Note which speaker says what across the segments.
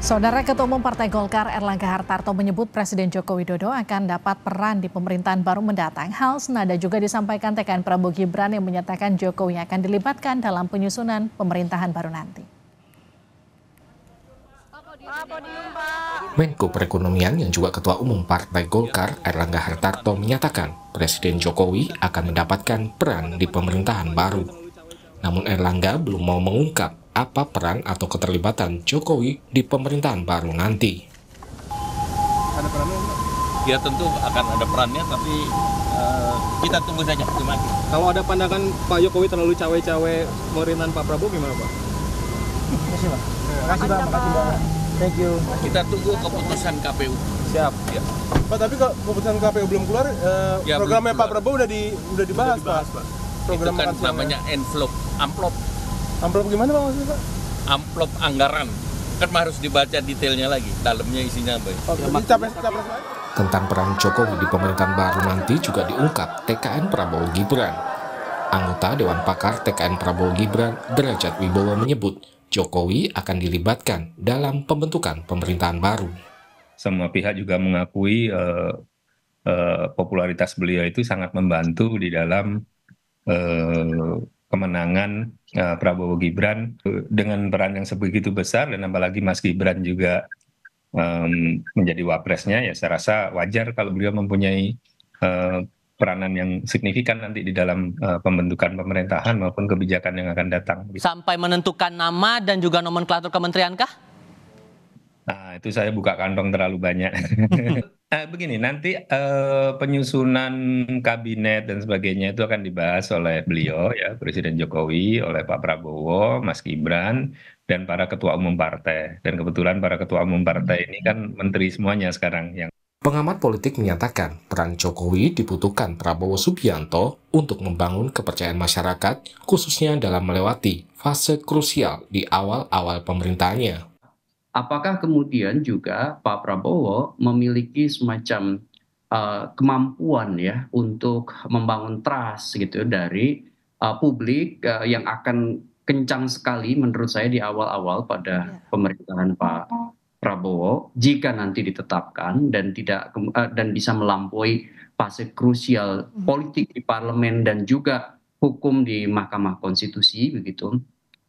Speaker 1: Saudara Ketua Umum Partai Golkar Erlangga Hartarto menyebut Presiden Joko Widodo akan dapat peran di pemerintahan baru mendatang. Hal senada juga disampaikan TKN Prabowo Gibran yang menyatakan Jokowi akan dilibatkan dalam penyusunan pemerintahan baru nanti.
Speaker 2: Menko Perekonomian yang juga Ketua Umum Partai Golkar Erlangga Hartarto menyatakan Presiden Jokowi akan mendapatkan peran di pemerintahan baru. Namun Erlangga belum mau mengungkap apa peran atau keterlibatan Jokowi di pemerintahan baru nanti.
Speaker 3: Ada perannya? Ya tentu akan ada perannya, tapi kita tunggu saja.
Speaker 4: Kalau ada pandangan Pak Jokowi terlalu cawe-cawe pemerintahan Pak Prabowo gimana Pak?
Speaker 5: Makasih Pak. Makasih Pak. Thank you.
Speaker 3: Kita tunggu keputusan KPU.
Speaker 4: Siap. Ya.
Speaker 5: Pak, tapi kalau keputusan KPU belum keluar,
Speaker 3: ya,
Speaker 5: programnya
Speaker 3: belum
Speaker 5: Pak Prabowo udah dibahas Pak.
Speaker 3: Program itu kan namanya amplop.
Speaker 5: Amplop gimana Pak maksudnya Pak?
Speaker 3: Amplop anggaran. Kan harus dibaca detailnya lagi, dalamnya isinya apa.
Speaker 5: Capres.
Speaker 2: Tentang peran Jokowi di pemerintahan baru nanti juga diungkap TKN Prabowo Gibran. Anggota Dewan Pakar TKN Prabowo Gibran, Derajat Wibowo menyebut Jokowi akan dilibatkan dalam pembentukan pemerintahan baru.
Speaker 6: Semua pihak juga mengakui popularitas beliau itu sangat membantu di dalam kemenangan Prabowo Gibran dengan peran yang sebegitu besar, dan apalagi Mas Gibran juga menjadi wapresnya, ya saya rasa wajar kalau beliau mempunyai peranan yang signifikan nanti di dalam pembentukan pemerintahan maupun kebijakan yang akan datang.
Speaker 7: Sampai menentukan nama dan juga nomenklatur kementerian kah?
Speaker 6: Nah, itu saya buka kantong terlalu banyak. Begini, nanti penyusunan kabinet dan sebagainya itu akan dibahas oleh beliau, ya, Presiden Jokowi, oleh Pak Prabowo, Mas Gibran, dan para ketua umum partai. Dan kebetulan para ketua umum partai ini kan menteri semuanya sekarang.
Speaker 2: Pengamat politik menyatakan peran Jokowi dibutuhkan Prabowo Subianto untuk membangun kepercayaan masyarakat, khususnya dalam melewati fase krusial di awal-awal pemerintahannya.
Speaker 8: Apakah kemudian juga Pak Prabowo memiliki semacam kemampuan ya untuk membangun trust gitu dari publik yang akan kencang sekali menurut saya di awal-awal pada pemerintahan Pak Prabowo jika nanti ditetapkan dan bisa melampaui fase krusial politik di parlemen dan juga hukum di Mahkamah Konstitusi begitu.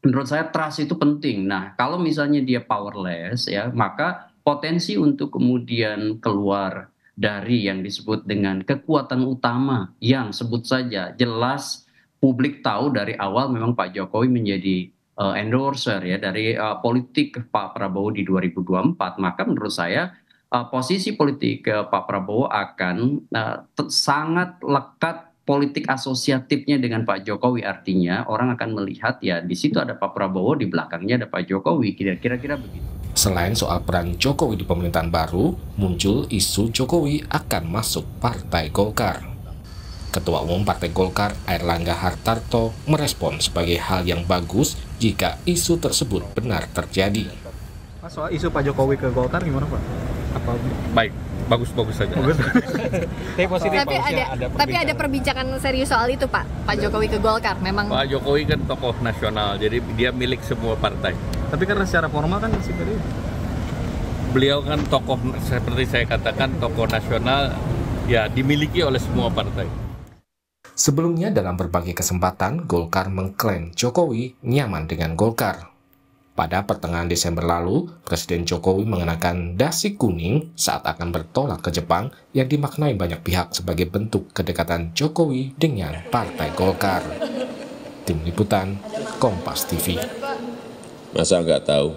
Speaker 8: Menurut saya trust itu penting. Nah, kalau misalnya dia powerless ya, maka potensi untuk kemudian keluar dari yang disebut dengan kekuatan utama yang sebut saja jelas publik tahu dari awal memang Pak Jokowi menjadi endorser ya dari politik Pak Prabowo di 2024, maka menurut saya posisi politik Pak Prabowo akan sangat lekat politik asosiatifnya dengan Pak Jokowi, artinya orang akan melihat ya di situ ada Pak Prabowo, di belakangnya ada Pak Jokowi, kira-kira begitu.
Speaker 2: Selain soal peran Jokowi di pemerintahan baru, muncul isu Jokowi akan masuk Partai Golkar. Ketua Umum Partai Golkar Erlangga Hartarto merespon sebagai hal yang bagus jika isu tersebut benar terjadi.
Speaker 4: Mas, soal isu Pak Jokowi ke Golkar gimana Pak? Apa
Speaker 3: baik, bagus saja.
Speaker 9: Tapi ada perbincangan serius soal itu Pak Jokowi ke Golkar memang.
Speaker 3: Pak Jokowi kan tokoh nasional, jadi dia milik semua partai.
Speaker 4: Tapi karena secara formal kan seperti itu.
Speaker 3: Beliau kan tokoh, seperti saya katakan, tokoh nasional ya dimiliki oleh semua partai.
Speaker 2: Sebelumnya dalam berbagai kesempatan, Golkar mengklaim Jokowi nyaman dengan Golkar. Pada pertengahan Desember lalu, Presiden Jokowi mengenakan dasi kuning saat akan bertolak ke Jepang yang dimaknai banyak pihak sebagai bentuk kedekatan Jokowi dengan Partai Golkar. Tim Liputan, Kompas TV.
Speaker 10: Masa nggak tahu?